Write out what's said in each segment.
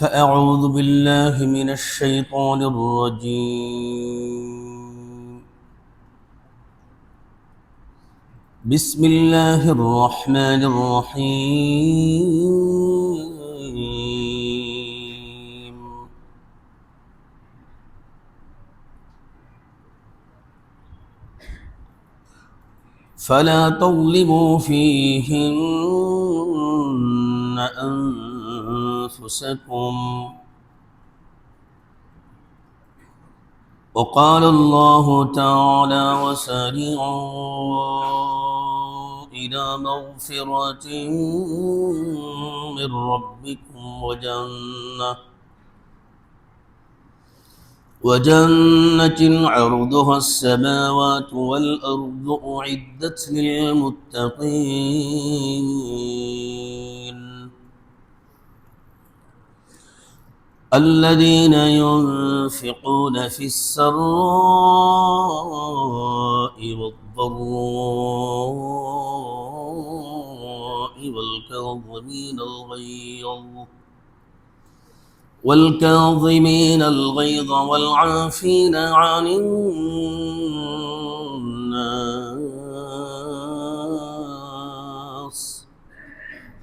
فأعوذ بالله من الشيطان الرجيم. بسم الله الرحمن الرحيم. فلا تظلموا فيهن أنفسكم وقال الله تعالى وسارعوا إلى مغفرة من ربكم وجنة عرضها السماوات والأرض أعدت للمتقين الذين ينفقون في السراء والضراء والكاظمين الغيظ والعافين عن الناس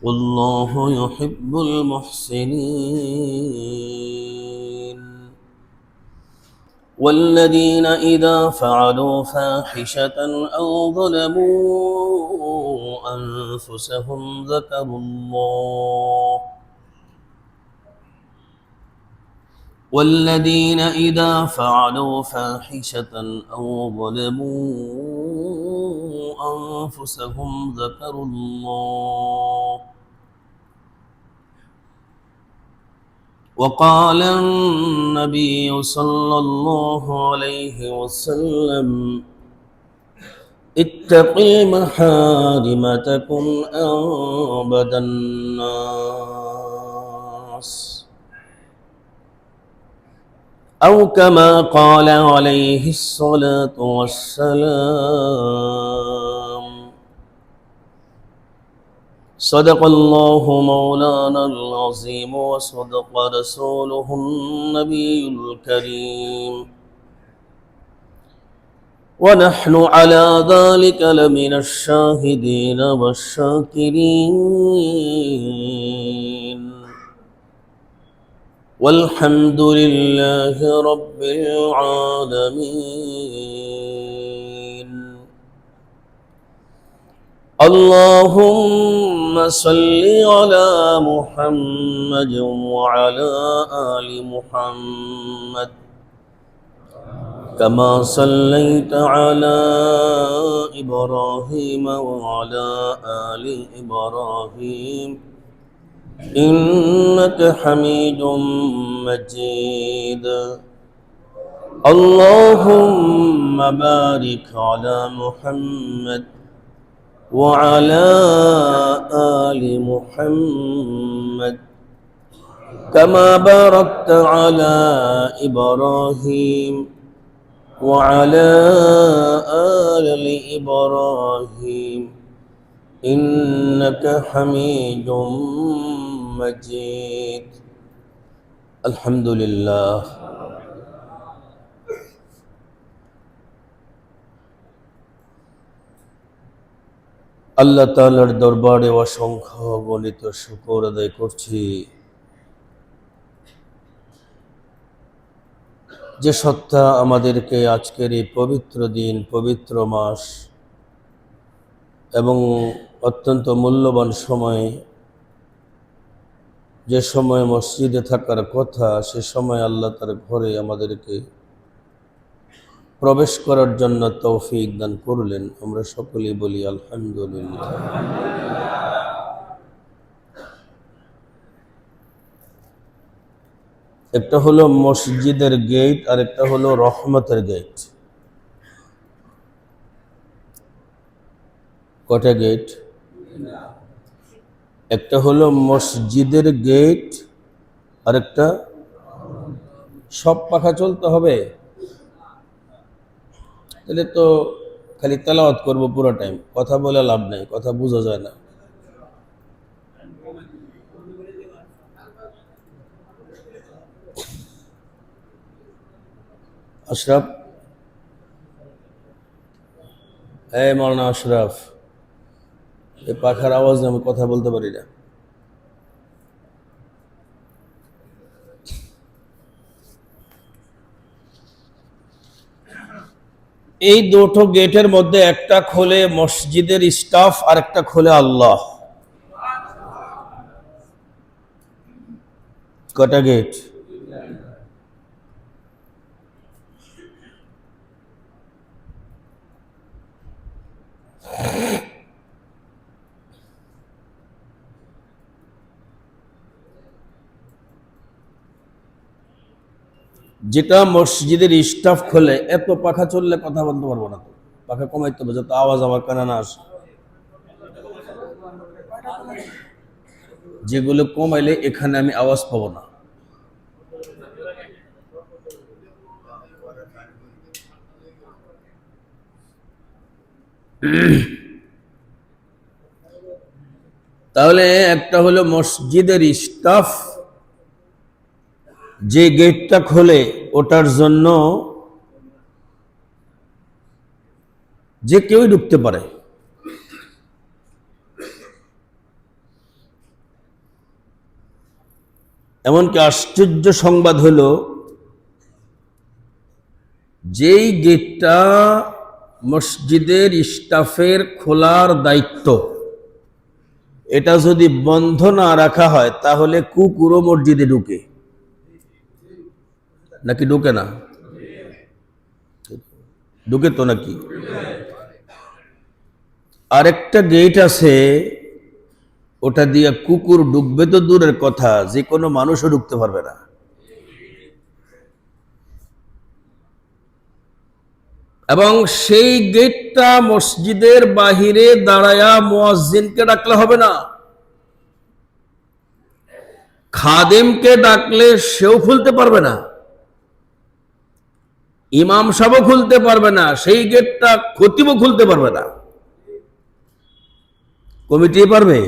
والله يحب المحسنين والذين إذا فعلوا فاحشة أو ظلموا أنفسهم ذكروا الله والذين إذا فعلوا فاحشة أو ظلموا أنفسهم ذكروا الله وقال النبي صلى الله عليه وسلم اتقي محارم تكن أعبد الناس أو كما قال عليه الصلاة والسلام صدق الله مولانا العظيم وصدق رسوله النبي الكريم ونحن على ذلك لمن الشاهدين والشاكرين والحمد لله رب العالمين. اللهم صل على محمد وعلى آل محمد كما صليت على إبراهيم وعلى آل إبراهيم إنك حميد مجيد. اللهم بارك على محمد وعلى آل محمد كما باركت على إبراهيم وعلى آل إبراهيم إنك حميد مجيد. الحمد لله. আল্লাহ তাআলার দরবারে অসংখ্য গণিত শুকর আদায় করছি যে সত্তা আমাদেরকে আজকের এই পবিত্র দিন, পবিত্র মাস এবং অত্যন্ত মূল্যবান সময়, যে সময় মসজিদে থাকার কথা সে সময় আল্লাহ তার ঘরে আমাদেরকে প্রবেশ করার জন্য তৌফিক দান করলেন। আমরা সকলেই বলি আলহামদুলিল্লাহ। একটা হলো মসজিদের গেট আর একটা হলো রহমতের গেট। কটা গেট? একটা হলো মসজিদের গেট আর একটা সব পাখা চলতে হবে, তাহলে তো খালি তেলাওয়াত করবো পুরো টাইম, কথা বলে লাভ নাই, কথা বোঝা যায় না। আশরাফ, এই মাওলানা আশরাফ, এই পাখার আওয়াজ নিয়ে আমি কথা বলতে পারি না। এই দুটো গেটের মধ্যে একটা খোলে মসজিদের স্টাফ আর একটা খোলে আল্লাহ। কটা গেট? যেটা মসজিদের স্টাফ খোলে, এত পাখা চললে কথা বলতে পারবো না তো, পাখা কমাইতে হবে যাতে আওয়াজ আমার কানে না আসে। যেগুলো কমাইলে এখানে আমি আওয়াজ পাবো না। তাহলে একটা হলো মসজিদের স্টাফ, যে গেটটা খোলে ওটার জন্য যে কেউই ঢুকতে পারে। এমনকি আশ্চর্য সংবাদ হলো, যেই গেটটা মসজিদের স্টাফের খোলার দায়িত্ব, এটা যদি বন্ধ না রাখা হয় তাহলে কুকুরও মসজিদে ঢুকে, নাকি ঢুকে না? ঢুকে তো নাকি? আরেকটা গেট আছে, ওটা দিয়ে কুকুর ঢুকবে তো দূরের কথা, যে কোনো মানুষও ঢুকতে পারবে না। এবং সেই গেটটা মসজিদের বাহিরে দাঁড়ায়া মুয়াজ্জিনকে ডাকলে হবে না, খাদেমকে ডাকলে সেও খুলতে পারবে না, ইমাম সাহেবও খুলতে পারবে না, সেই গেটটা খতিবও খুলতে পারবে না। কমিটি পারবে?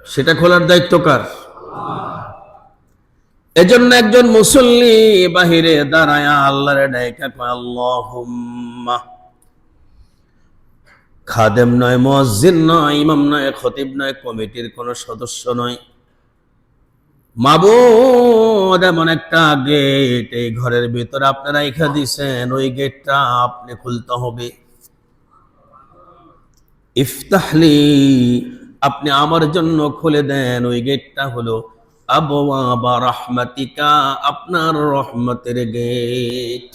সেটা খোলার দায়িত্ব কার? এজন্য একজন মুসল্লি বাহিরে দাঁড়ায়া আল্লাহরে ডাইকা কয় আল্লাহুম্মা, খাদেম নয়, মুয়াজ্জিন নয়, ইমাম নয়, খতিব নয়, কমিটির কোন সদস্য নয়, মাবুদ এমন একটা গেট এই ঘরের ভিতরে আপনারা রেখে দিয়েছেন, ওই গেটটা আপনি খুলতে হবে। ইফতাহলি, আপনি আমার জন্য খুলে দেন। ওই গেটটা হলো আবওয়াবা রাহমাতিকা, আপনার রহমতের গেট।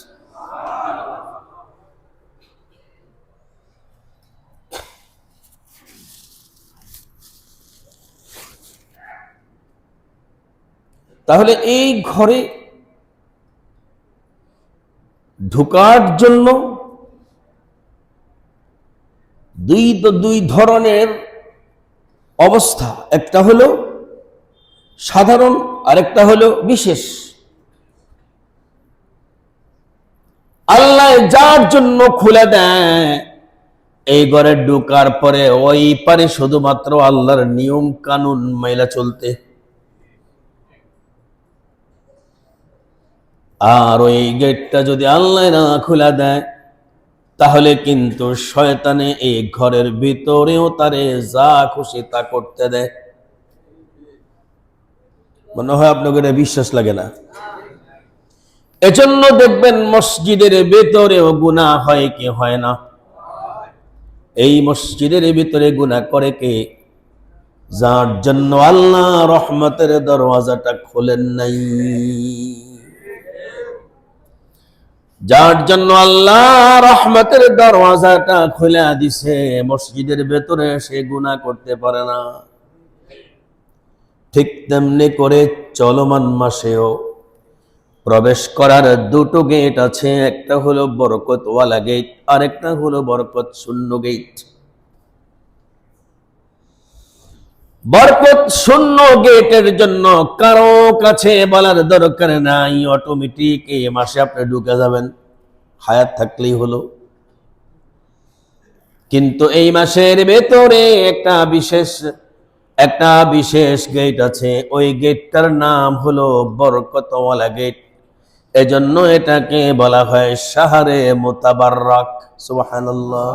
তাহলে এই ঘরে ঢোকার জন্য দুই ধরনের অবস্থা, একটা হলো সাধারণ, আরেকটা হলো বিশেষ। আল্লাহ যার জন্য খুলে দেয়, এই ঘরে ঢোকার পরে ওই পারে শুধুমাত্র আল্লাহর নিয়ম কানুন মাইলা চলতে, আর ওই গেটটা যদি আল্লাহ না খুলে দেয় তাহলে কিন্তু শয়তানে এই ঘরের ভিতরেও তারে যা খুশি তা করতে দেয়। মনে হয় আপনাদের বিশ্বাস লাগে না? এজন্য দেখবেন মসজিদের ভিতরেও গুনাহ হয় কি হয় না? এই মসজিদের ভিতরে গুনাহ করে কে? যার জন্য আল্লাহ রহমতের দরওয়াজাটা খোলেন নাই, যার জন্য আল্লাহ রহমতের দরওয়াজাটা খুলে দিছে, মসজিদের ভেতরে সে গুনাহ করতে পারে না। ঠিক তেমনি করে চলমান মাসেও প্রবেশ করার দুটো গেট আছে, একটা হলো বরকতওয়ালা গেট, আর একটা হলো বরকত শূন্য গেট। বরকত শূন্য গেটের জন্য কারো কাছে বলার দরকার নাই, অটোমেটিক এই মাসে আপনি ঢুকে যাবেন, হায়াত থাকলেই হলো। কিন্তু এই মাসের ভেতরে একটা বিশেষ গেট আছে, ওই গেটটার নাম হলো বরকতওয়ালা গেট। এজন্য এটাকে বলা হয় শাহরে মুতাবাররাক। সুবহানাল্লাহ।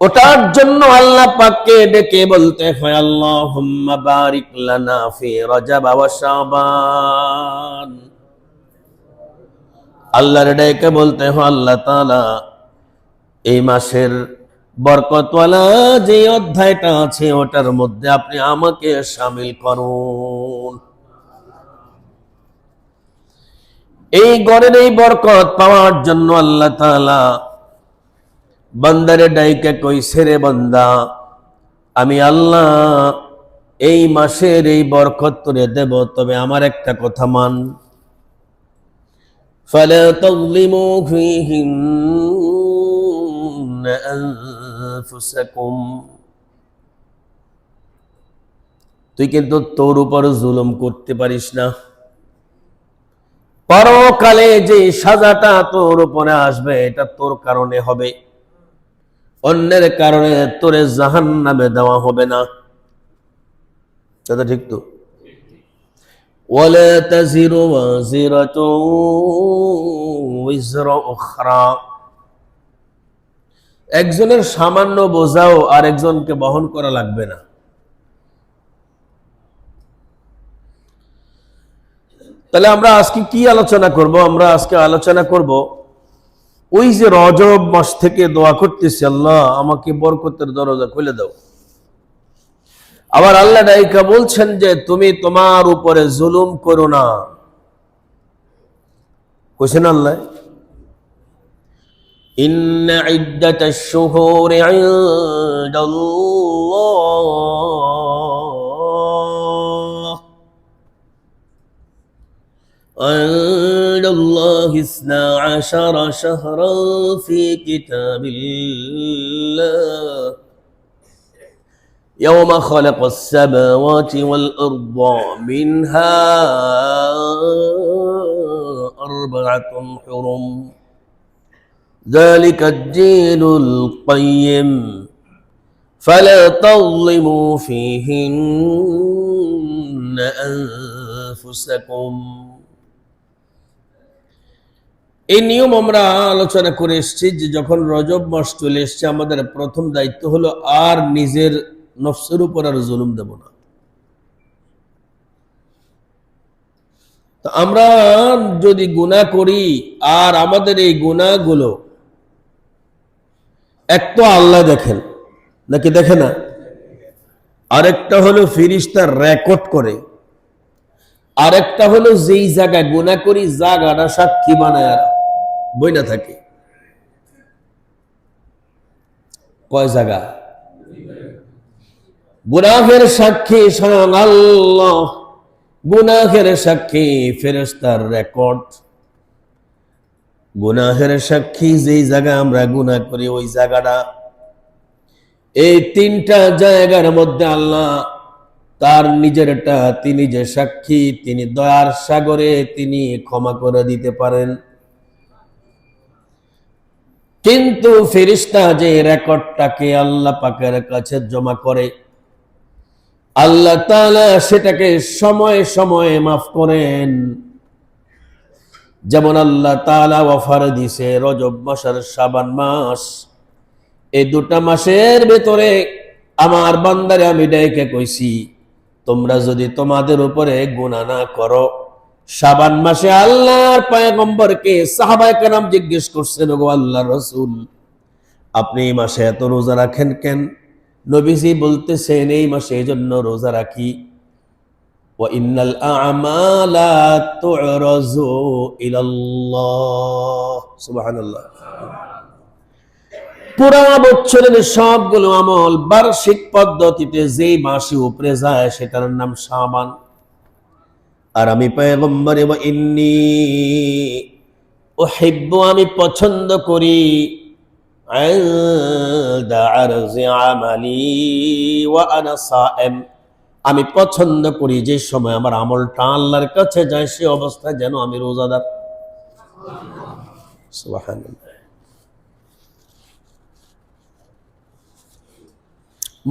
ওটার জন্য আল্লাহ পাককে ডেকে বলতে হয় আল্লাহুম্মা বারিক লানা ফি রজব ওয়া শাবান। আল্লাহর ডেকে বলতে হয় আল্লাহ তাআলা এই মাসের বরকতওয়ালা যে অধ্যায়টা আছে ওটার মধ্যে আপনি আমাকে শামিল করুন। এই গড়ের এই বরকত পাওয়ার জন্য আল্লাহ তাআলা বান্দারে ডাইকে কইছে, রে বান্দা, আমি আল্লাহ এই মাসের এই বরকত তোরে দেব, তবে আমার একটা কথা মান। ফালা তাযলিমু ফীহিন্না আনফুসাকুম। তুই কিন্তু তোর উপর জুলুম করতে পারিস না। পরকালে যে সাজাটা তোর উপরে আসবে এটা তোর কারণে হবে, অন্যের কারণে তোরে জাহান্নামে দেওয়া হবে না। এটা ঠিক তো? ওয়ালা তাজিরু ওয়াজিরাতু উযরা উখরা। একজনের সামান্য বোঝাও আরেকজনকে বহন করা লাগবে না। তাহলে আমরা আজকে কি আলোচনা করব? আমরা আজকে আলোচনা করব ওই যে রজব মাস থেকে দোয়া করতেছি, আল্লাহ আমাকে বরকতের দরজা খুলে দাও। আবার আল্লাহ ডাইকা বলছেন যে তুমি তোমার উপরে জুলুম করো না। কইছেন আল্লাহ, ইন্না ইদ্দাতাশ শুহুরি ইনদাল্লাহ عند الله 12 شهرا في كتاب الله يوم خلق السماوات والأرض منها 4 حرم ذلك الدين القيم فلا تظلموا فيهن أنفسكم। এই নিয়ম আমরা আলোচনা করে এসেছি যে যখন রজব মাস চলে এসছে আমাদের প্রথম দায়িত্ব হলো আর নিজের নফসের উপর আর জুলুম দেব না। তো আমরা যদি গুনাহ করি আর আমাদের এই গুনাহগুলো এক তো আল্লাহ দেখেন নাকি দেখে না, আরেকটা হলো ফেরেশতা রেকর্ড করে, আরেকটা হলো যেই জায়গায় গুনাহ করি জায়গাটা সাক্ষী বানায় বই না থাকে। কয় জায়গা? গুনাহের সাক্ষী স্বয়ং আল্লাহ, গুনাহের সাক্ষী ফেরেশতার রেকর্ড, গুনাহের সাক্ষী যেই জায়গা আমরা গুনাহ করি ওই জায়গাটা। এই তিনটা জায়গার মধ্যে আল্লাহ তার নিজেরটা তিনি যে সাক্ষী, তিনি দয়ার সাগরে তিনি ক্ষমা করে দিতে পারেন। কিন্তু ফেরেশতা যে রেকর্ডটাকে আল্লাহ পাকের কাছে জমা করে আল্লাহ তাআলা সেটাকে সময়ে সময়ে মাফ করেন। যেমন আল্লাহ তাআলা অফার দিছে রজব মাস আর শাবান মাস, এই দুটা মাসের ভেতরে আমার বান্দারে আমি ডেকে কইছি তোমরা যদি তোমাদের উপরে গুনাহ না করো। শাবান মাসে আল্লাহর পয়গম্বরকে সাহাবায়ে কেরাম জিজ্ঞেস করছেন, ওগো আল্লাহর রাসূল আপনি এই মাসে এত রোজা রাখেন কেন? নবীজি বলতেছেন এই মাসে এজন্য রোজা রাখি ওয়া ইন্নাল আ'মালা তু'রাজু ইলাল্লাহ। সুবহানাল্লাহ। পুরা বছরের সবগুলো আমল বার্ষিক পদ্ধতিতে যেই মাসে উপরে যায় সেটার নাম শাবান। আর আমি পয়গম্বর ওয়া ইন্নী উহিব্বু আমি পছন্দ করি আলদা আরজি আমালি ওয়া আনা সায়েম, আমি পছন্দ করি যে সময় আমার আমলটা আল্লাহর কাছে যায় সে অবস্থায় যেন আমি রোজাদার। সুবহানাল্লাহ।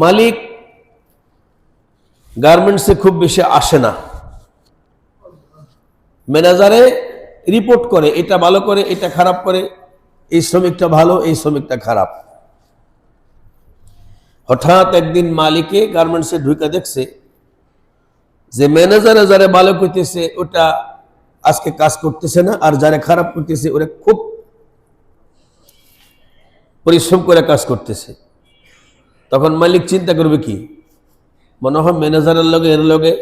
মালিক গার্মেন্টসে খুব বেশি আসে না, ম্যানেজারে রিপোর্ট করে, এটা ভালো করে, এটা খারাপ করে, এই শ্রমিকটা ভালো, এই শ্রমিকটা খারাপ। হঠাৎ একদিন মালিকে গার্মেন্টসে ঢুকে দেখছে যে ম্যানেজারে যারা ভালো করতেছে ওটা আজকে কাজ করতেছে না, আর যারা খারাপ করতেছে ওরা খুব পরিশ্রম করে কাজ করতেছে। তখন মালিক চিন্তা করবে কি, মনে হয় ম্যানেজারের লগে এর লগে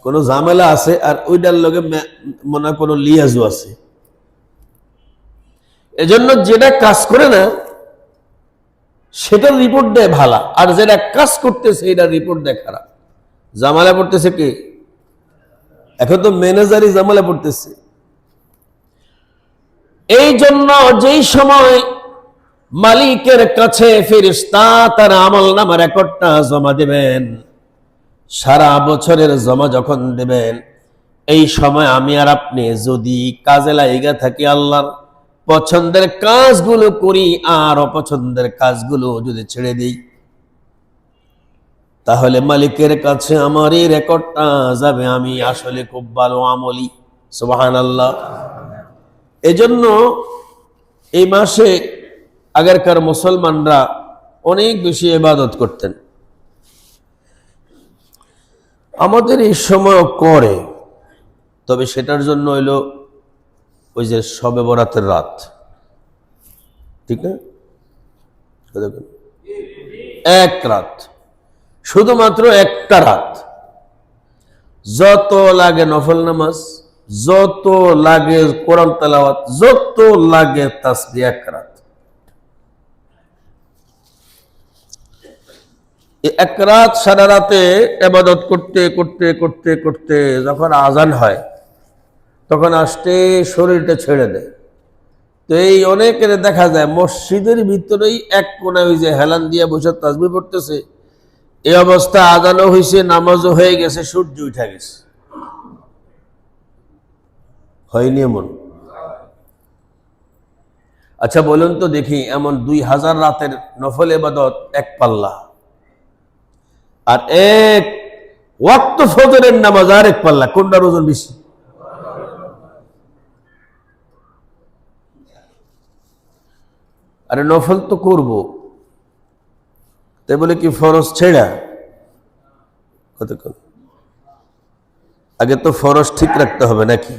কোনো ঝামেলা আছে, আর ওইটার লগে মনে হয় কোনো লিয়াজও আছে। এজন্য যেটা কাজ করে না সেটার রিপোর্ট দেয় ভালো, আর যেটা কাজ করতেছে এটার রিপোর্ট দেয় খারাপ। জামালা পড়তেছে কে? এখন তো ম্যানেজারই জামালা পড়তেছে। এই জন্য যেই সময় মালিকের কাছে ফেরেশতা তার আমলনামা রেকর্ডটা জমা দেবেন, সারা বছরের জমা যখন দেবেন, এই সময় আমি আর আপনি যদি কাজে লাগা থাকি, আল্লাহর পছন্দের কাজগুলো করি আর অপছন্দের কাজগুলো যদি ছেড়ে দিই, তাহলে মালিকের কাছে আমার এই রেকর্ডটা যাবে আমি আসলে খুব ভালো আমলি। সুবহানাল্লাহ। এজন্য এই মাসে আগেরকার মুসলমানরা অনেক বেশি ইবাদত করতেন। আমাদের এই সময় করে, তবে সেটার জন্য হইলো ওই যে শবে বরাতের রাত, ঠিক না? এক রাত, শুধুমাত্র একটা রাত, যত লাগে নফল নামাজ, যত লাগে কোরআন তেলাওয়াত, যত লাগে তাসবিহ, এক রাত। এক রাত সারা রাতে ইবাদত করতে করতে করতে করতে যখন আজান হয় তখন আসতে শরীরটা ছেড়ে দেয়। তো এই অনেকের দেখা যায় মসজিদের ভিতরেই এক কোনায় ওই যে হেলান দিয়ে বসে তাসবিহ পড়তেছে, এই অবস্থা আজানও হয়েছে, নামাজও হয়ে গেছে, সূর্য উঠে গেছে। হয়নি এমন? আচ্ছা বলুন তো দেখি, এমন 2000 রাতের নফল ইবাদত এক পাল্লা, আর এক ওয়াক্ত ফজরের নামাজ আর এক পাল্লা, কোনটার ওজন বেশি? আরে নফল তো করব, তাই বলে কি ফরজ ছেড়া? কতক্ষণ আগে তো ফরজ ঠিক রাখতে হবে নাকি?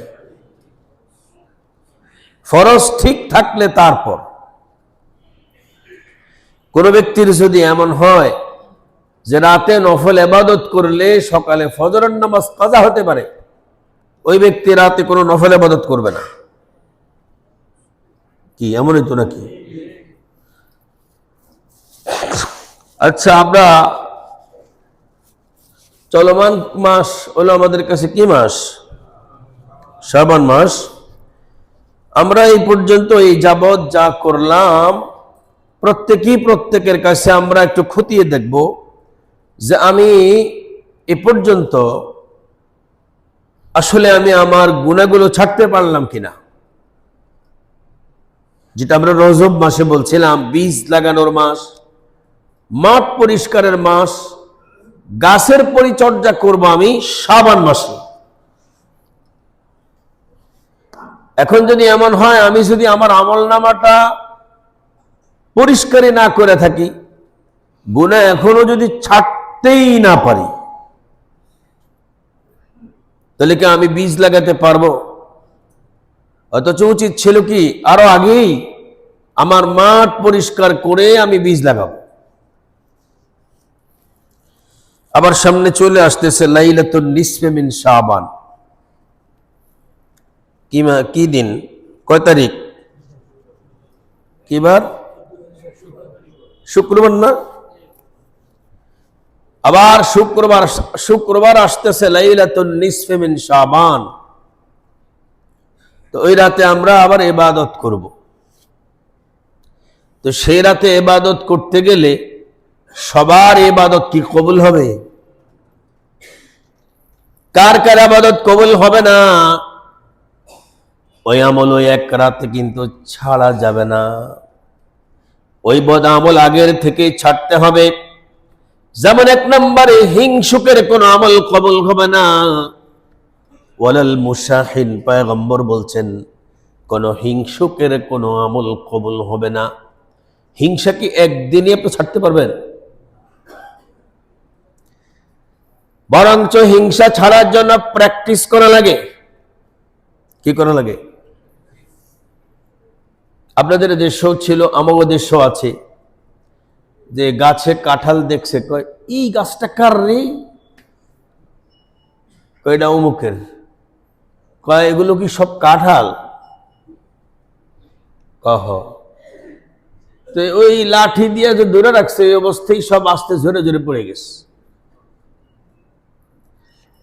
ফরজ ঠিক থাকলে তারপর। কোন ব্যক্তির যদি এমন হয় যে রাতে নফল ইবাদত করলে সকালে ফজরের নামাজ কাজা হতে পারে, ওই ব্যক্তি রাতে কোনো নফল ইবাদত করবে না। কি এমনই তো নাকি? আচ্ছা, আমরা চলমান মাস হলো আমাদের কাছে কি মাস? শাবান মাস। আমরা এই পর্যন্ত এই যাবৎ যা করলাম প্রত্যেকেই প্রত্যেকের কাছে আমরা একটু খতিয়ে দেখব যে আমি এ পর্যন্ত আসলে আমি আমার গুনাহগুলো ছাড়তে পারলাম কিনা। যেটা আমরা রজব মাসে বলছিলাম, বীজ লাগানোর মাস, মাঠ পরিষ্কারের মাস, গাছের পরিচর্যা করব আমি শাবান মাসে। এখন যদি এমন হয় আমি যদি আমার আমলনামাটা পরিষ্কারই না করে থাকি, গুনাহ এখনো যদি ছাড়তেই না পারি, তাহলে কি আমি বীজ লাগাতে পারবো? অথচ উচিত ছিল কি আরো আগেই আমার মাঠ পরিষ্কার করে আমি বীজ লাগাবো। আবার সামনে চলে আসতেছে লাইলাতুন নিসফে মিন শাবান। কি দিন? কয় তারিখ? কি বার? শুক্রবার না? আবার শুক্রবার আসতেছে লাইলাতুন নিসফে মিন শাবান। তো ওই রাতে আমরা আবার ইবাদত করব। তো সেই রাতে ইবাদত করতে গেলে সবার ইবাদত কি কবুল হবে? কার কার ইবাদত কবুল হবে না? ওই আমল ওই এক রাতে কিন্তু ছাড়া যাবে না। ওই বদ আমল আগের থেকে ছাড়তে হবে। যেমন 1 নম্বরে হিংসুকের কোন আমল কবুল হবে না, ওয়ালাল মুশাহিন, পয়গম্বর বলছেন কোন হিংসুকের কোনো আমল কবুল হবে না। হিংসা কি একদিনই আপনি ছাড়তে পারবেন? বরঞ্চ হিংসা ছাড়ার জন্য প্র্যাকটিস করা লাগে। কি করা লাগে? আপনাদের দেশেও ছিল, আমাদের দেশেও আছে, যে গাছে কাঁঠাল দেখছে, কয় এই গাছটা কার রে? কয়টা অমুকের। কয় এগুলো কি সব কাঁঠাল? কহ তো ওই লাঠি দিয়ে যে ধরে রাখছে, এই অবস্থায় সব আস্তে ঝরে ঝরে পড়ে গেছে।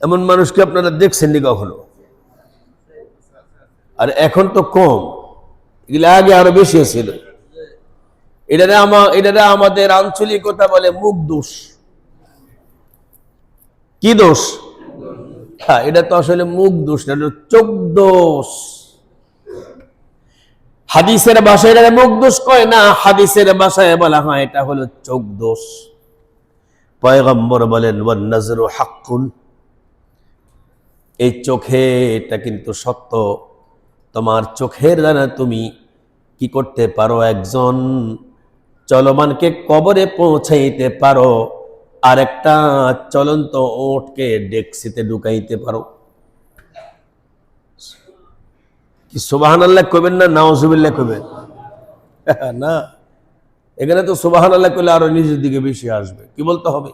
এমন মানুষকে আপনারা দেখছেননি কখনো? আর এখন তো কম, এগুলো আগে আরো বেশি ছিল। এটারে আমাদের আঞ্চলিকতা বলে মুখ দোষ। কি দোষ? হ্যাঁ, এটা তো আসলে মুখ দোষ না, এটা চোখ দোষ। হাদিসের ভাষায় এটা মুখ দোষ কয় না, হাদিসের ভাষায় বলা হয় এটা হলো চোখ দোষ। পয়গম্বর বলেন ওয়ান নাজরু হাক্কুন, এই চোখে এটা কিন্তু সত্য। তোমার চোখের দ্বারা তুমি কি করতে পারো? একজন চলমানকে কবরে পৌঁছাইতে পারো, আর একটা চলন্ত ওটকে ডেক্সিতে ঢুকাইতে পারো। কি সুবহানাল্লাহ কইবেন না নাউজুবিল্লাহ কইবেন? না, এখানে তো সুবহানাল্লাহ কইলে আরো নিজের দিকে বেশি আসবে। কি বলতে হবে?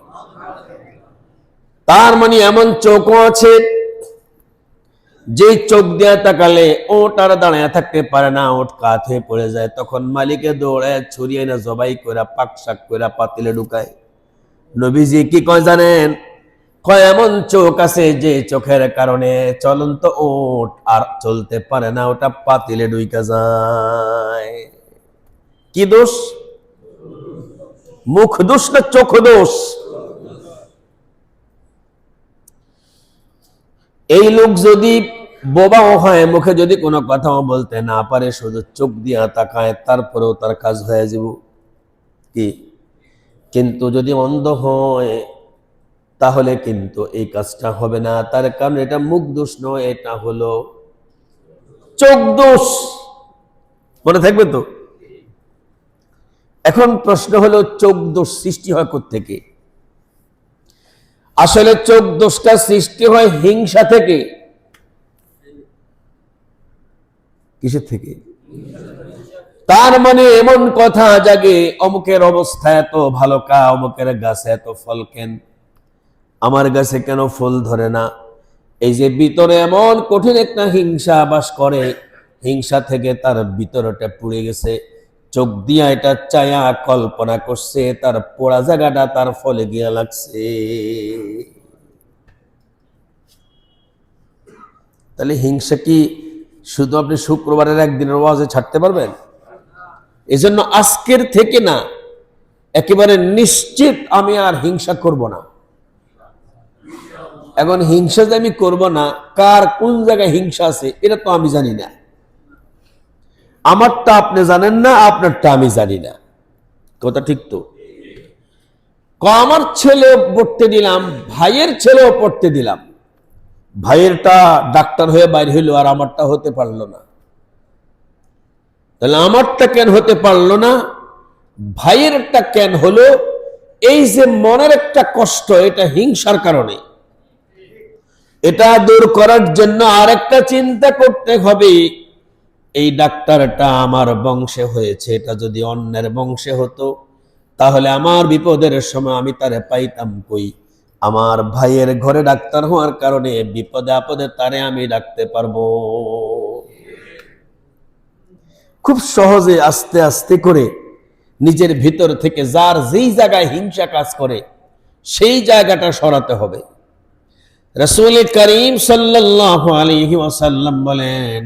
তার মানে এমন চোখও আছে যে চোখ দিয়ে তাকালে ওট আর দাঁড়ায় থাকতে পারে না, ওট কাত হয়ে পড়ে যায়। তখন মালিকে দৌড়ায় ছড়িয়ে না জবাই করে পাক শাক করে পাতিলে ঢুকায়। নবীজি কি কয় জানেন? কয় এমন চোখ আছে যে চোখের কারণে চলন্ত ওট আর চলতে পারে না, ওটা পাতিলে ঢুকে যায়। কি দোষ? মুখ দোষ না চোখ দোষ? এই লোক যদি বোবাও হয়, মুখে যদি কোনো কথাও বলতে না পারে, শুধু চোখ দিয়ে তাকায়, তারপরেও তার কাজ হয়ে যাব। কি? কিন্তু যদি অন্ধ হয় তাহলে কিন্তু এই কাজটা হবে না। তার কারণ এটা মুখ দোষ নয়, এটা হলো চোখ দোষ। মনে থাকবে তো? এখন প্রশ্ন হলো চোখ দোষ সৃষ্টি হয় কোত্থেকে? আসলে চোখ দোষটা সৃষ্টি হয় হিংসা থেকে। কিসের থেকে? তার মানে এমন কথা জাগে, অমুকের অবস্থা এত ভালো, কা অমুকের গাছে এত ফল কেন, আমার গাছে কেন ফুল ধরে না? এই যে ভিতরে এমন কঠিন একটা হিংসা বাস করে, হিংসা থেকে তার ভিতরটা পুড়ে গেছে। চোখ দিয়া এটা চায়া কল্পনা করছে, তার পোড়া জায়গাটা তার ফলে গিয়া লাগছে। তাহলে হিংসা কি শুধু আপনি শুক্রবারের একদিনের ওয়াজে ছাড়তে পারবেন? এজন্য আজকের থেকে না, একেবারে নিশ্চিত আমি আর হিংসা করব না। এখন হিংসা যে আমি করব না, কার কোন জায়গায় হিংসা আছে এটা তো আমি জানি না। আমারটা আপনি জানেন না, আপনারটা আমি জানি না। কথা ঠিক তো? আমার ছেলে পড়তে দিলাম, ভাইয়ের ছেলেও পড়তে দিলাম, ভাইয়েরটা ডাক্তার হয়ে বাইর হইলো আর আমারটা হতে পারলো না। তাহলে আমারটা কেন হতে পারলো না, ভাইয়েরটা কেন হলো? এই যে মনের একটা কষ্ট, এটা হিংসার কারণে। এটা দূর করার জন্য আরেকটা চিন্তা করতে হবে, এই ডাক্তারটা আমার বংশে হয়েছে, এটা যদি অন্যের বংশে হতো তাহলে আমার বিপদের সময় আমি তারে পাইতাম কই? আমার ভাইয়ের ঘরে ডাক্তার হওয়ার কারণে বিপদে আপদে তারে আমি ডাকতে পারবো। খুব সহজে আস্তে আস্তে করে নিজের ভিতর থেকে যার যেই জায়গায় হিংসা কাজ করে সেই জায়গাটা সরাতে হবে। রাসূল করিম সাল্লাল্লাহু আলাইহি ওয়াসাল্লাম বলেন,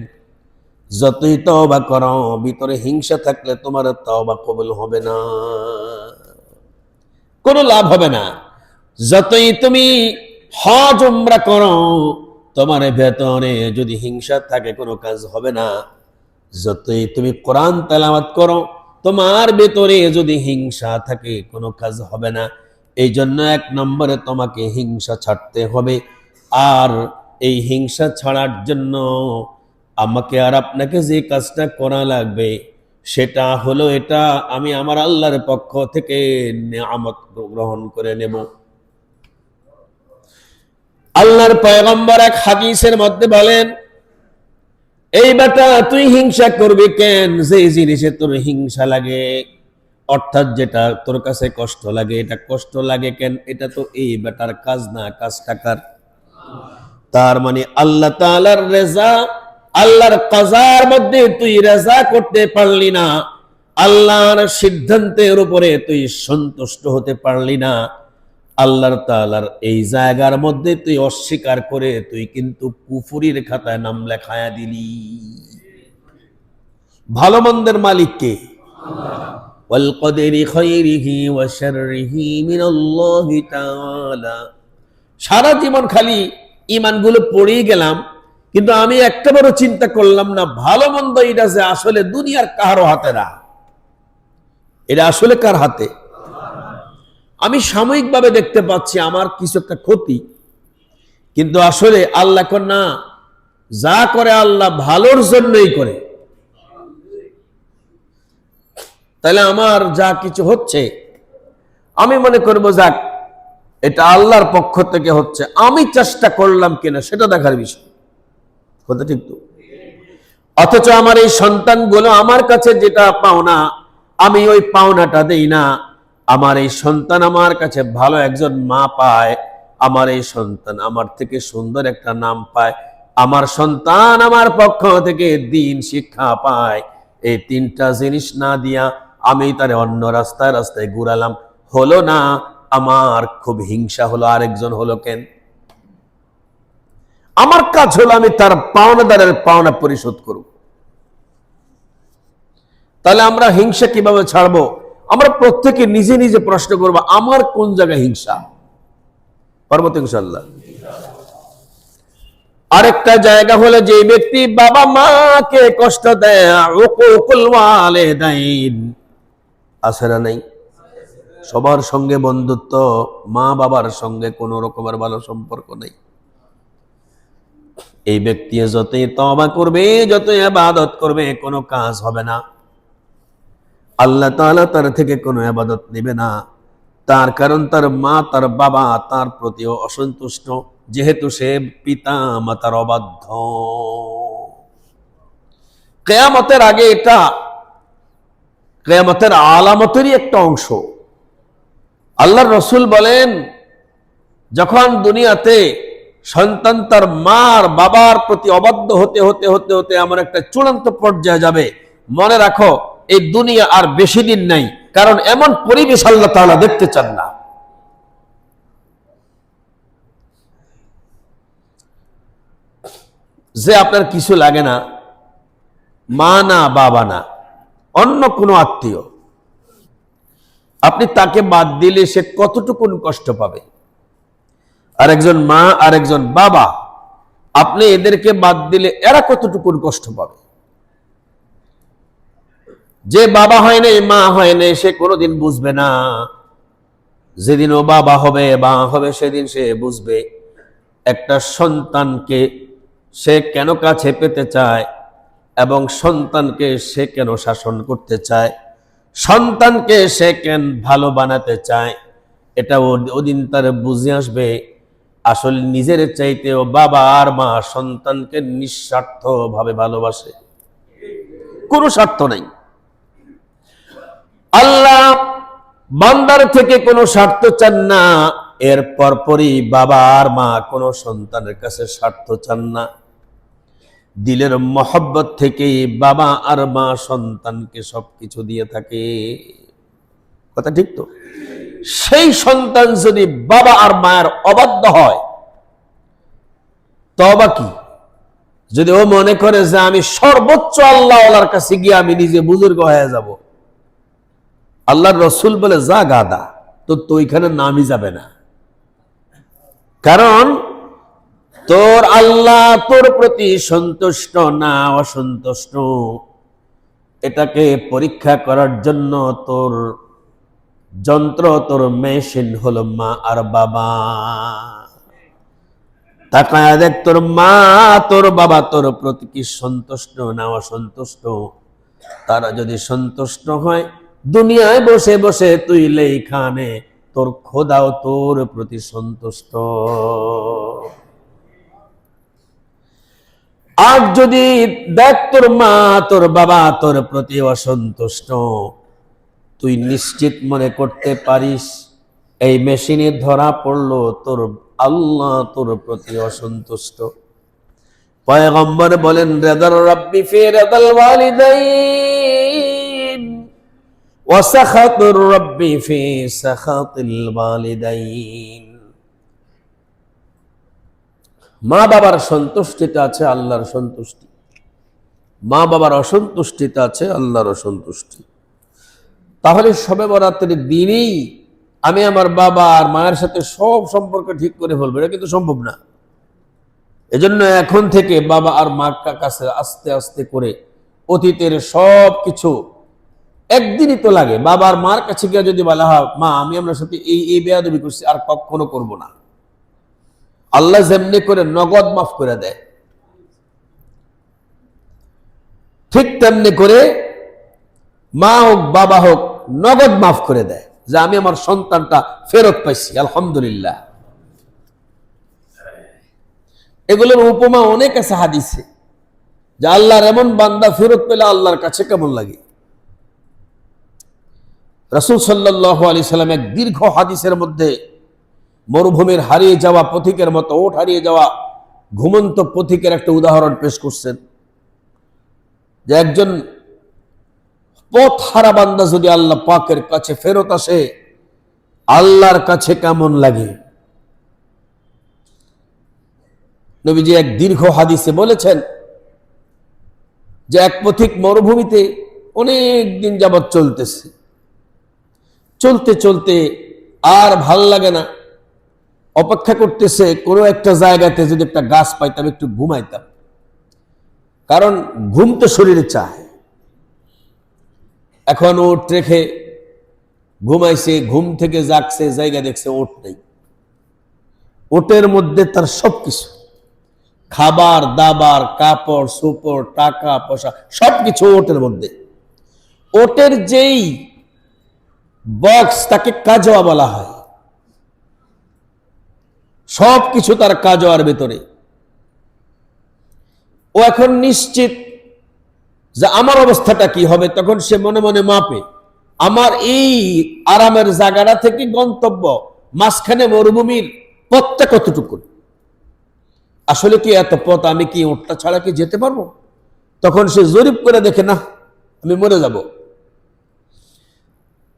যতই তওবা করো, ভিতরে হিংসা থাকলে তোমার তওবা কবুল হবে না, কোনো লাভ হবে না। যতই তুমি হজ উমরা করো, তোমার ভেতরে যদি হিংসা থাকে কোনো কাজ হবে না। যতই তুমি কোরআন তেলাওয়াত করো, তোমার ভেতরে যদি হিংসা থাকে কোনো কাজ হবে না। এই জন্য এক নম্বরে তোমাকে হিংসা ছাড়তে হবে। আর এই হিংসা ছাড়ার জন্য আমাকে আর আপনাকে যে কাজটা করা লাগবে সেটা হলো এটা, আমি আমার আল্লাহর পক্ষ থেকে নিয়ামত গ্রহণ করে নেব। আল্লাহর পয়গম্বর এক হাদিসের মধ্যে বলেন, এই বেটা তুই হিংসা করবি কেন? যে জিনিসে তোর হিংসা লাগে, অর্থাৎ যেটা তোর কাছে কষ্ট লাগে, এটা কষ্ট লাগে কেন? এটা তো এই বেটার কাজ না, কাজ টাকার। তার মানে আল্লাহ তাআলার রেজা, আল্লাহর কাজার মধ্যে তুই রেজা করতে পারলি না, আল্লাহর সিদ্ধান্তের উপরে তুই সন্তুষ্ট হতে পারলি না, আল্লাহর তাআলার এই জায়গার মধ্যে তুই অস্বীকার করে তুই কিন্তু কুফরির খাতায় নাম লেখায়া দিলি। ভালো মন্দের মালিক কে? ওয়াল কদরি খায়রিহি ওয়া শাররিহি মিনাল্লাহি তাআলা। সারা জীবন খালি ঈমানগুলো পড়েই গেলাম, কিন্তু আমি একটা বড় চিন্তা করলাম না ভালো মন্দ এটা যে আসলে দুনিয়ার কারো হাতে না, এটা আসলে কার হাতে? আমি সাময়িকভাবে দেখতে পাচ্ছি আমার কিছু একটা ক্ষতি, কিন্তু আসলে আল্লাহ না, যা করে আল্লাহ ভালোর জন্যই করে। তাহলে আমার যা কিছু হচ্ছে আমি মনে করবো যাক এটা আল্লাহর পক্ষ থেকে হচ্ছে, আমি চেষ্টা করলাম কিনা সেটা দেখার বিষয়। কথা ঠিক তো? অথচ আমার এই সন্তানগুলো আমার কাছে যেটা পাওনা আমি ওই পাওনাটা দেই না। আমার এই সন্তান আমার কাছে ভালো একজন মা পায়, আমার এই সন্তান আমার থেকে সুন্দর একটা নাম পায়, আমার সন্তান আমার পক্ষ থেকে দ্বীন শিক্ষা পায়। এই তিনটা জিনিস না দিয়া আমি তারে অন্য রাস্তায় রাস্তায় ঘুরালাম, হলো না। আমার খুব হিংসা হলো, আরেকজন হলো কেন? আমার কাজ হলো আমি তার পাওনাদারের পাওনা পরিশোধ করব। তাহলে আমরা হিংসা কিভাবে ছাড়বো? আমরা প্রত্যেকে নিজে নিজে প্রশ্ন করবো, আমার কোন জায়গায় হিংসা? পারবো তো ইনশাআল্লাহ? আরেকটা জায়গা হলো যে ব্যক্তি বাবা মাকে কষ্ট দেয়, উকুকুল ওয়ালিদাইন, আছে না নাই? সবার সঙ্গে বন্ধুত্ব, মা বাবার সঙ্গে কোন রকমের ভালো সম্পর্ক নেই। এই ব্যক্তি যতই তওবা করবে, যতই ইবাদত করবে, কোনো কাজ হবে না। আল্লাহ তাআলা তার থেকে কোনো ইবাদত নেবে না। তার কারণ তার মা, তার বাবা তার প্রতি অসন্তুষ্ট, যেহেতু সে পিতা মাতার অবাধ্য। কিয়ামতের আগে এটা কিয়ামতের আলামতেরই একটা অংশ। আল্লাহর রাসূল বলেন, যখন দুনিয়াতে সন্তান তার মার বাবার প্রতি অবাধ্য হতে হতে হতে হতে এমন একটা চূড়ান্ত পর্যায়ে যাবে, মনে রাখো এই দুনিয়া আর বেশি দিন নাই, কারণ এমন পরিবেশ আল্লাহ তাআলা দেখতে চান না। যে আপনার কিছু লাগে না, মা না বাবা না, অন্য কোনো আত্মীয়, আপনি তাকে বাদ দিলে সে কতটুকুন কষ্ট পাবে। আরেকজন মা, আরেকজন বাবা, আপনি এদেরকে বাদ দিলে এরা কতটুকুন কষ্ট পাবে। যে বাবা হয় নাই, মা হয় নাই, সে কোনোদিন বুঝবে না। যেদিন ও বাবা হবে, মা হবে, সেদিন সে বুঝবে একটা সন্তানকে সে কেন কাছে পেতে চায় এবং সন্তানকে সে কেন শাসন করতে চায়, সন্তানকে সে কেন ভালো বানাতে চায়। এটা ওদিন তার বুঝে আসবে। আসলে নিজের চাইতেও বাবা আর মা সন্তানকে নিঃস্বার্থ ভাবে ভালোবাসে, কোনো স্বার্থ নাই। আল্লাহ বান্দার থেকে কোনো স্বার্থ চান না, এর পরপরই বাবা আর মা কোনো সন্তানের কাছে স্বার্থ চান না। দিলের মহব্বত থেকেই বাবা আর মা সন্তানকে সবকিছু দিয়ে থাকে। কথা ঠিক তো? সেই সন্তান যদি বাবা আর মায়ের অবাধ্য হয়, তওবা কি? যদি ও মনে করে যে আমি সর্বোচ্চ আল্লাহর কাছে গিয়ে আমি নিজে বুজুর্গ হয়ে যাব, আল্লাহর রাসূল বলে যা গাদা, তো ওইখানে নামই যাবে না। কারণ তোর আল্লাহ তোর প্রতি সন্তুষ্ট না অসন্তুষ্ট, এটাকে পরীক্ষা করার জন্য তোর যন্ত্র, তোর মেশিন হলো মা আর বাবা। তাকায় দেখ তোর মা তোর বাবা তোর প্রতি কি সন্তুষ্ট না অসন্তুষ্ট। তারা যদি সন্তুষ্ট হয়, দুনিয়ায় বসে বসে তুই লেখানে তোর খোদাও তোর প্রতি সন্তুষ্ট। আর যদি দেখ তোর মা তোর বাবা তোর প্রতি অসন্তুষ্ট, তুই নিশ্চিত মনে করতে পারিস এই মেশিনে ধরা পড়লো তোর আল্লাহ তোর প্রতি অসন্তুষ্ট। পয়গম্বর বলেন, রিদার রাব্বি ফি রিদাল ওয়ালিদাইন ওয়া সাখাতুর রাব্বি ফি সাখাতিল ওয়ালিদাইন। মা বাবার সন্তুষ্টিতে আছে আল্লাহর সন্তুষ্টি, মা বাবার অসন্তুষ্টিতে আছে আল্লাহর অসন্তুষ্টি। তাহলে শবে বরাতের দিনই আমি আমার বাবা আর মায়ের সাথে সব সম্পর্ক ঠিক করে ফেলবো, এটা কিন্তু সম্ভব না। এজন্য এখন থেকে বাবা আর মার কাছে আস্তে আস্তে করে অতীতের সব কিছু, একদিনই তো লাগে। বাবা আর মার কাছে গিয়ে যদি বলা হয়, মা আমি আপনার সাথে এই বেয়াদবি করছি, আর কখনো করব না, আল্লাহ যেমনি করে নগদ মাফ করে দেয়, ঠিক তেমনি করে মা হোক বাবা হোক নগদ মাফ করে দেয়, যে আমি আমার সন্তানটা ফেরত পাইছি, আলহামদুলিল্লাহ। এগুলোর উপমা অনেক আছে হাদিসে, যে আল্লাহর এমন বান্দা ফেরত পেলে আল্লাহর কাছে কেমন লাগে। রাসূল সাল্লাল্লাহু আলাইহি সাল্লাম এক দীর্ঘ হাদিসের মধ্যে মরুভূমির হারিয়ে যাওয়া পথিকের মতো, ওট হারিয়ে যাওয়া ঘুমন্ত পথিকের একটা উদাহরণ পেশ করছেন, যে একজন পথ হারা বান্দা যদি আল্লাহ পাকের কাছে ফেরত আসে, আল্লাহর কাছে কেমন লাগে। নবীজি এক দীর্ঘ হাদিসে বলেছেন যে এক পথিক মরুভূমিতে অনেক দিন যাবৎ চলতেছে, চলতে চলতে আর ভাল লাগে না, অপেক্ষা করতেছে কোনো একটা জায়গাতে যদি একটা গাছ পাইতাম একটু ঘুমাইতাম, কারণ ঘুম তো শরীরে চায়। এখন ওট রেখে ঘুমাইছে, ঘুম থেকে জাগছে, জায়গা দেখছে ওট নেই। ওটের মধ্যে তার সবকিছু, খাবার দাবার কাপড় সুপড় টাকা পয়সা সবকিছু ওটের মধ্যে। ওটের যেই বক্স তাকে কাজোয়া বলা হয়, সবকিছু তার কাজোয়ার ভেতরে। ও এখন নিশ্চিত যে আমার অবস্থাটা কি হবে। তখন সে মনে মনে মাপে, আমার এই আরামের জায়গাটা থেকে গন্তব্য মাঝখানে মরুভূমির পথটা কতটুকু, আসলে কি এত পথ আমি কি ওটটা ছাড়া কি যেতে পারবো। তখন সে জরিপ করে দেখে, না আমি মরে যাব।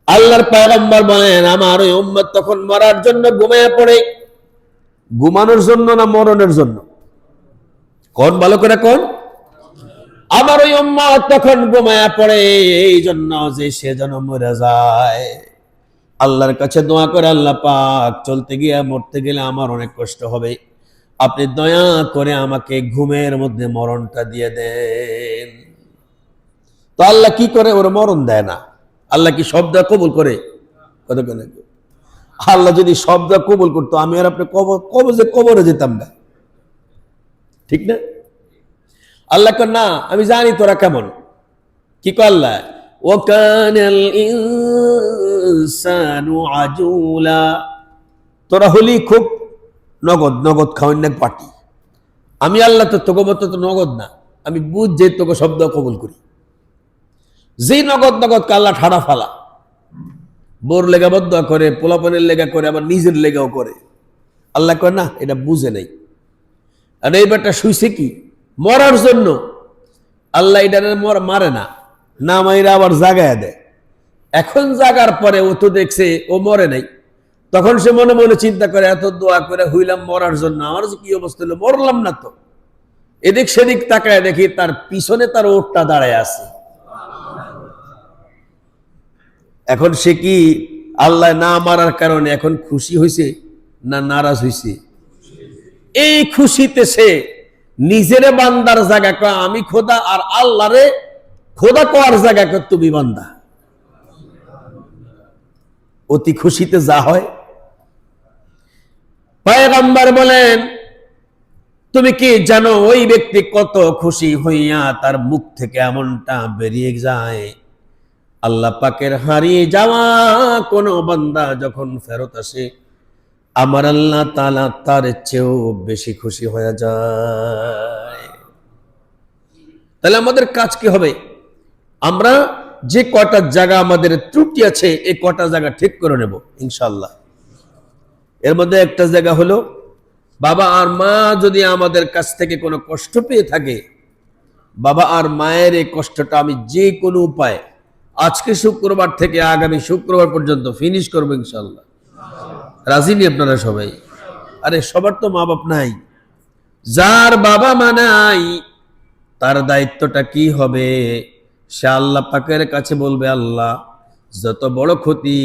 আল্লাহর পয়গম্বর বলেন, আমার ওই উম্মত তখন মরার জন্য ঘুমিয়ে পড়ে। ঘুমানোর জন্য না মরণের জন্য? কোন ভালো করে কোন? আমার ওই উম্মত তখন ঘুমায়া পড়ে এই জন্য যে সে যেন মরে যায়। আল্লাহর কাছে দোয়া করে, আল্লাহ পাক চলতে গিয়ে মরতে গেলে আমার অনেক কষ্ট হবে, আপনি দয়া করে আমাকে ঘুমের মধ্যে মরণটা দিয়ে দেন। তো আল্লাহ কি করে? ওর মরণ দেয় না। আল্লাহ কি শব্দ কবুল করে? আল্লাহ যদি শব্দ কবুল করতো, আমি আর আপনি কবরে যেতাম না, ঠিক না? আল্লাহ কর না, আমি জানি তোরা কেমন। কি কর আল্লাহ? ওয়াকানাল ইনসানু আজুলা, তোরা হলি খুব নগদ নগদ খাওয়ান পার্টি। আমি আল্লাহ তো তোকে মতো তো নগদ না, আমি বুঝ যে তোকে শব্দ কবুল করি। যে নগদ নগদ আল্লাহ ঠাড়া ফালা, বোর লেগা বদ্ধ করে, পোলাপনের লেগা করে, আবার নিজের লেগাও করে। আল্লাহ কয় না, এটা বুঝে নাই। আর এই ব্যাটা শুইছে কি মরার জন্য। আল্লাহ এটা মারে না, না মাইরা আবার জাগায় দেয়। এখন জাগার পরে ও তো দেখছে ও মরে নাই, তখন সে মনে মনে চিন্তা করে, এত দোয়া করে হইলাম মরার জন্য, আমার যে কি অবস্থা হলো, মরলাম না তো। এদিক সেদিক তাকায় দেখি তার পিছনে তার ওটটা দাঁড়ায় আছে। এখন সে কি আল্লাহ না মারার কারণে এখন খুশি হয়েছে না নারাজ হয়েছে? এই খুশিতে সে নিজের বান্দার জায়গা কয় আমি খোদা, আর আল্লাহরে খোদা কোয়ার জায়গা কয় তুমি বান্দা। অতি খুশিতে যা হয়। পয়গম্বর বলেন, তুমি কি জানো ওই ব্যক্তি কত খুশি হইয়া তার মুখ থেকে এমনটা বেরিয়ে যায়? আল্লাহ পাকের হারিয়ে যাওয়া কোন বান্দা যখন ফেরত আসে, আমার আল্লাহ তাআলা তার চেয়েও বেশি খুশি হয়ে যায়। তাহলে আমাদের কাজ কি হবে? আমরা যে কটা জায়গা আমাদের ত্রুটি আছে এই কটা জায়গা ঠিক করে নেব ইনশাআল্লাহ। এর মধ্যে একটা জায়গা হলো, বাবা আর মা যদি আমাদের কাছ থেকে কোনো কষ্ট পেয়ে থাকে, বাবা আর মায়ের এই কষ্টটা আমি যে কোনো উপায় আজকে শুক্রবার থেকে আগামী শুক্রবার পর্যন্ত ফিনিশ করবো ইনশাআল্লাহ। রাজি নি আপনারা সবাই? আরে সবার তো মা বাপ নাই। যার বাবা মা নাই তার দায়িত্বটা কি হবে? সে আল্লাহ পাকের কাছে বলবে, আল্লাহ যত বড় ক্ষতি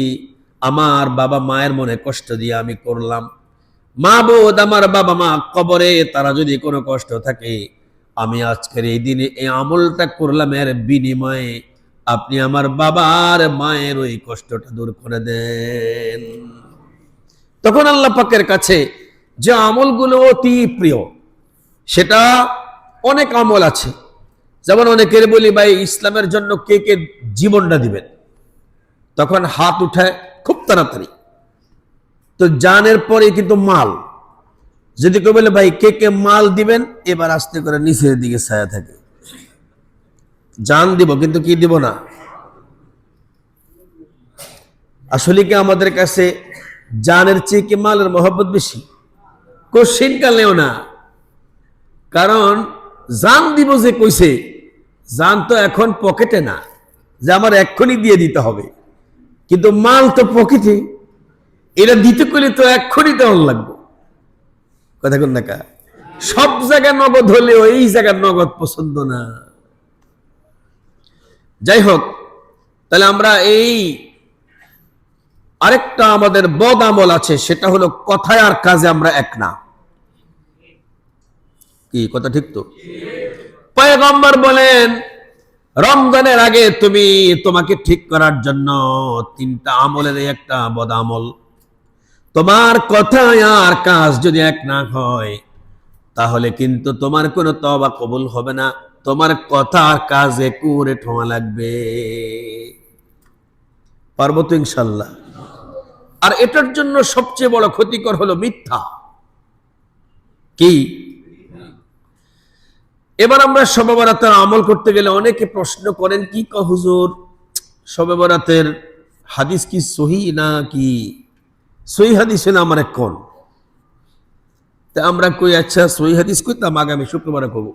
আমার বাবা মায়ের মনে কষ্ট দিয়ে আমি করলাম, মাবুদ আমার বাবা মা কবরে তারা যদি কোনো কষ্ট থাকে, আমি আজকের এই দিনে এই আমলটা করলাম, এর বিনিময়ে আপনি আমার বাবার মায়ের ওই কষ্টটা দূর করে দেন। তখন আল্লাহ পাকের কাছে যে আমলগুলো অতি প্রিয়, সেটা অনেক আমল আছে। যেমন অনেকের বলি, ভাই ইসলামের জন্য কে কে জীবনটা দিবেন? তখন হাত উঠায় খুব তাড়াতাড়ি। তো জানের পরে কিন্তু মাল। যদি কেউ বলে ভাই কে কে মাল দিবেন, এবার আস্তে করে নিচের দিকে ছায়া থাকে। জান দিব কিন্তু কি দিব না। আসলে কি আমাদের কাছে জানের চেয়ে কি মালের মহব্বত বেশি? কোশ্চিন কালেও না। কারণ জান দিব যে কইছে, জান তো এখন পকেটে না যে আমার এক্ষুনি দিয়ে দিতে হবে, কিন্তু মাল তো পকেটে। এটা দিতে করলে তো এক্ষুনি দেওয়ার লাগবে। কথা কোন না? সব জায়গায় নগদ হলেও এই জায়গার নগদ পছন্দ না। যাই হোক, তাহলে আমরা এই আরেকটা আমাদের বদ আমল আছে, সেটা হলো কথায় আর কাজে আমরা এক না। কি কথা ঠিক তো? পয়গম্বর বলেন, রমজানের আগে তোমাকে ঠিক করার জন্য তিনটা আমলের একটা বদ আমল। তোমার কথা আর কাজ যদি এক না হয়, তাহলে কিন্তু তোমার কোনো তওবা কবুল হবে না। তোমার কথা আর কাজে কুরে ঠোয়া লাগবে। পারবো তো ইনশাল্লাহ? আর এটার জন্য সবচেয়ে বড় ক্ষতিকর হলো মিথ্যা। কি? এবার আমরা শবে বরাতের আমল করতে গেলে অনেকে প্রশ্ন করেন, কি হুজুর শবে বরাতের হাদিস কি সহি না কি সহি হাদিস না আমার কোন? তা আমরা কই, আচ্ছা সহি হাদিস কইতাম আগামী শুক্রবারে কব।